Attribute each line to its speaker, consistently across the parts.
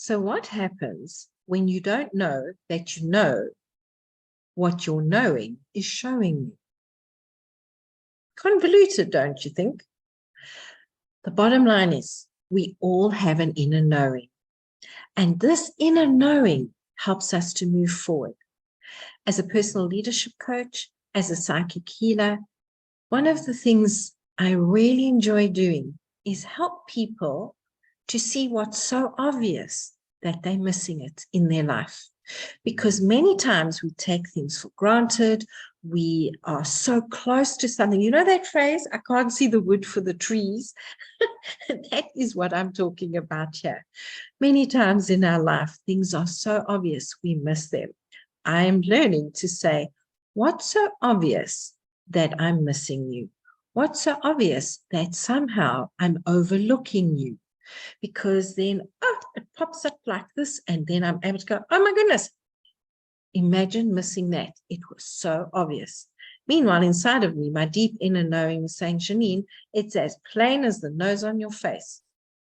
Speaker 1: So what happens when you don't know that you know what your knowing is showing you? Convoluted, don't you think? The bottom line is we all have an inner knowing, and this inner knowing helps us to move forward. As a personal leadership coach, as a psychic healer, one of the things I really enjoy doing is help people to see what's so obvious that they're missing it in their life. Because many times we take things for granted. We are so close to something. You know that phrase, I can't see the wood for the trees? That is what I'm talking about here. Many times in our life, things are so obvious, we miss them. I am learning to say, what's so obvious that I'm missing you? What's so obvious that somehow I'm overlooking you? Because then, it pops up like this, and then I'm able to go, oh my goodness, imagine missing that. It was so obvious. Meanwhile, inside of me, my deep inner knowing was saying, Janine, it's as plain as the nose on your face.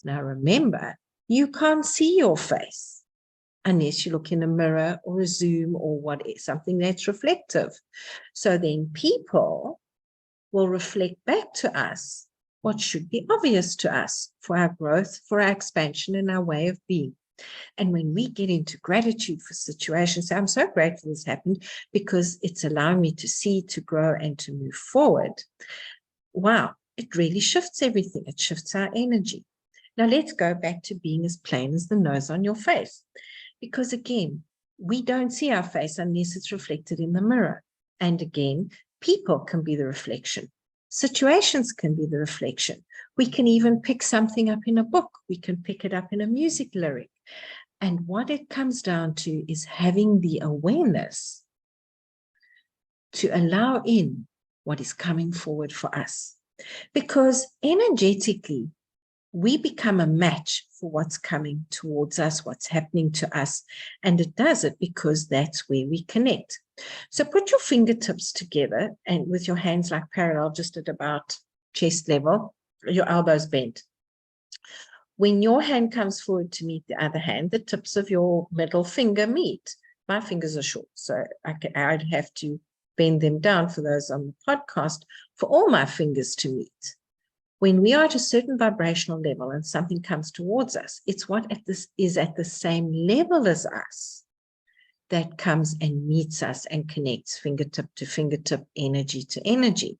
Speaker 1: Now remember, you can't see your face unless you look in a mirror or a Zoom or something that's reflective. So then people will reflect back to us what should be obvious to us for our growth, for our expansion, and our way of being. And when we get into gratitude for situations, I'm so grateful this happened because it's allowing me to see, to grow, and to move forward. Wow, it really shifts everything. It shifts our energy. Now let's go back to being as plain as the nose on your face. Because again, we don't see our face unless it's reflected in the mirror. And again, people can be the reflection. Situations can be the reflection. We can even pick something up in a book. We can pick it up in a music lyric. And what it comes down to is having the awareness to allow in what is coming forward for us. Because energetically, we become a match for what's coming towards us, what's happening to us. And it does it because that's where we connect. So put your fingertips together and with your hands like parallel, just at about chest level, your elbows bent. When your hand comes forward to meet the other hand, the tips of your middle finger meet. My fingers are short, so I'd have to bend them down for those on the podcast for all my fingers to meet. When we are at a certain vibrational level and something comes towards us, it's what is at the same level as us that comes and meets us and connects fingertip to fingertip, energy to energy.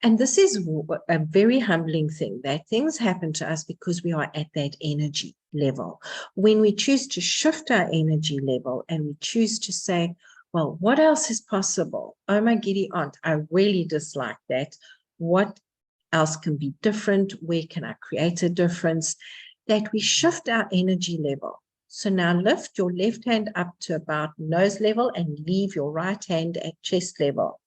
Speaker 1: And this is a very humbling thing, that things happen to us because we are at that energy level. When we choose to shift our energy level and we choose to say, well, what else is possible? Oh my giddy aunt, I really dislike that. What else can be different? Where can I create a difference? That we shift our energy level. So now lift your left hand up to about nose level and leave your right hand at chest level.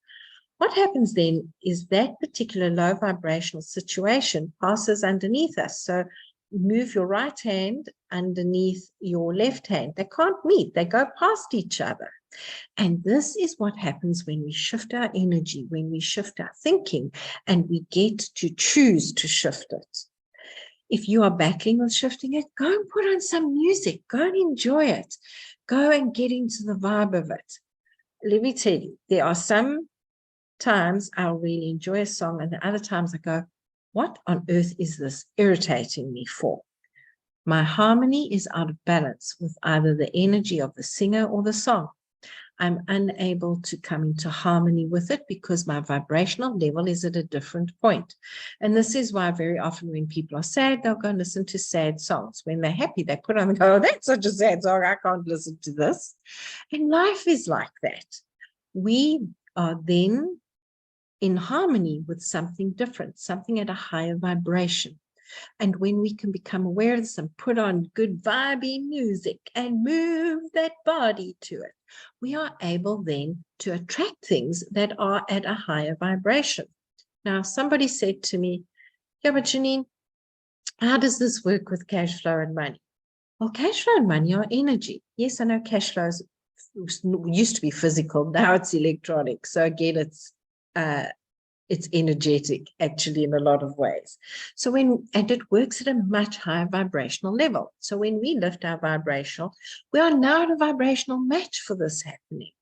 Speaker 1: What happens then is that particular low vibrational situation passes underneath us. So move your right hand underneath your left hand. They can't meet, they go past each other. And this is what happens when we shift our energy, when we shift our thinking, and we get to choose to shift it. If you are battling with shifting it, go and put on some music, go and enjoy it, go and get into the vibe of it. Let me tell you, there are some times I'll really enjoy a song, and the other times I go, what on earth is this irritating me for? My harmony is out of balance with either the energy of the singer or the song. I'm unable to come into harmony with it because my vibrational level is at a different point. And this is why very often when people are sad, they'll go and listen to sad songs. When they're happy, they put on and go, oh, that's such a sad song, I can't listen to this. And life is like that. We are then in harmony with something different, something at a higher vibration. And when we can become aware of this and put on good vibey music and move that body to it, we are able then to attract things that are at a higher vibration. Now, somebody said to me, yeah, but Janine, how does this work with cash flow and money? Well, cash flow and money are energy. Yes, I know cash flows used to be physical, now it's electronic. So again, it's It's energetic, actually, in a lot of ways. So and it works at a much higher vibrational level. So when we lift our vibrational, we are now at a vibrational match for this happening.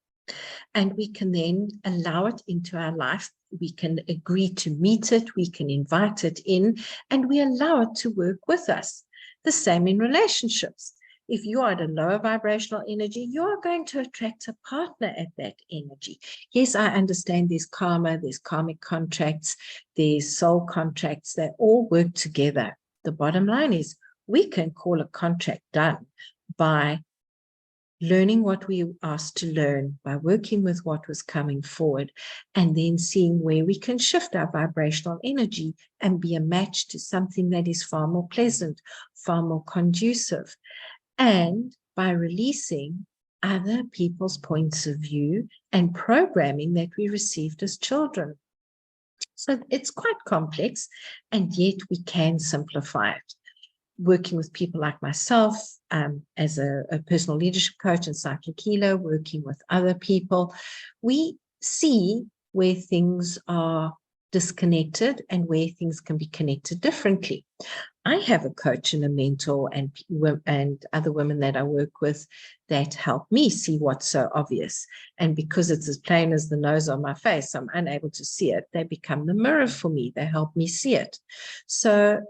Speaker 1: And we can then allow it into our life. We can agree to meet it. We can invite it in, and we allow it to work with us. The same in relationships. If you are at a lower vibrational energy, you are going to attract a partner at that energy. Yes, I understand there's karma, there's karmic contracts, there's soul contracts. They all work together. The bottom line is we can call a contract done by learning what we asked to learn, by working with what was coming forward, and then seeing where we can shift our vibrational energy and be a match to something that is far more pleasant, far more conducive. And by releasing other people's points of view and programming that we received as children. So it's quite complex, and yet we can simplify it. Working with people like myself as a personal leadership coach and cyclic healer, working with other people, we see where things are disconnected and where things can be connected differently. I have a coach and a mentor and other women that I work with that help me see what's so obvious. And because it's as plain as the nose on my face, I'm unable to see it. They become the mirror for me. They help me see it. So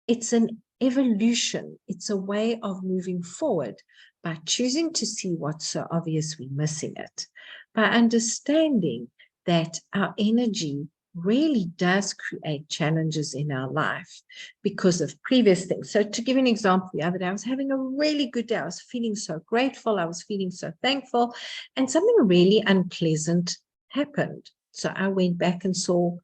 Speaker 1: it's an evolution. It's a way of moving forward by choosing to see what's so obvious we're missing it, by understanding that our energy really does create challenges in our life because of previous things. So to give you an example, the other day I was having a really good day. I was feeling so grateful. I was feeling so thankful, and something really unpleasant happened. So I went back and saw,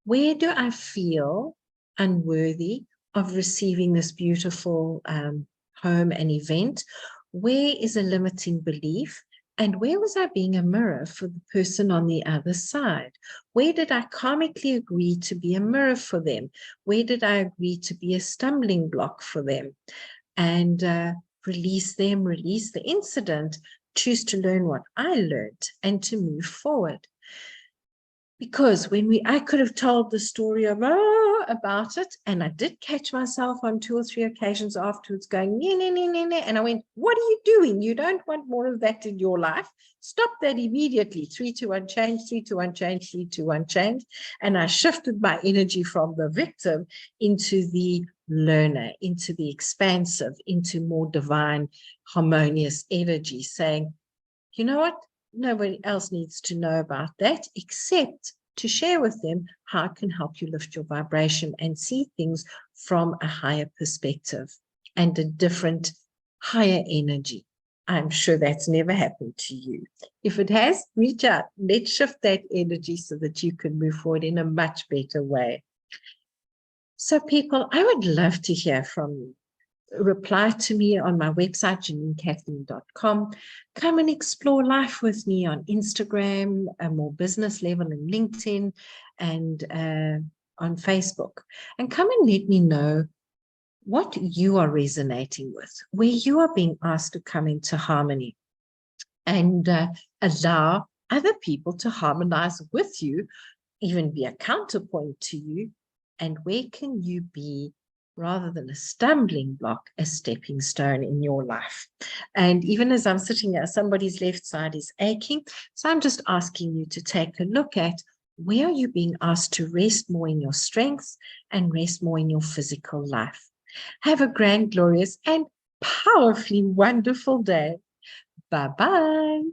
Speaker 1: where do I feel unworthy of receiving this beautiful home and event? Where is a limiting belief? And where was I being a mirror for the person on the other side? Where did I karmically agree to be a mirror for them? Where did I agree to be a stumbling block for them? And release them, release the incident, choose to learn what I learned and to move forward. Because I could have told the story about it, and I did catch myself on 2 or 3 occasions afterwards going, and I went, what are you doing? You don't want more of that in your life. Stop that immediately. 3, 2, 1, change, 3, 2, 1, change, 3, 2, 1, change. And I shifted my energy from the victim into the learner, into the expansive, into more divine, harmonious energy, saying, you know what? Nobody else needs to know about that except to share with them how it can help you lift your vibration and see things from a higher perspective and a different, higher energy. I'm sure that's never happened to you. If it has, reach out. Let's shift that energy so that you can move forward in a much better way. So people, I would love to hear from you. Reply to me on my website, JanineKathleen.com. Come and explore life with me on Instagram, a more business level, and LinkedIn, and on Facebook. And come and let me know what you are resonating with, where you are being asked to come into harmony, and allow other people to harmonize with you, even be a counterpoint to you. And where can you be, rather than a stumbling block, a stepping stone in your life? And even as I'm sitting here, somebody's left side is aching. So I'm just asking you to take a look at, where are you being asked to rest more in your strengths and rest more in your physical life? Have a grand, glorious, and powerfully wonderful day. Bye-bye.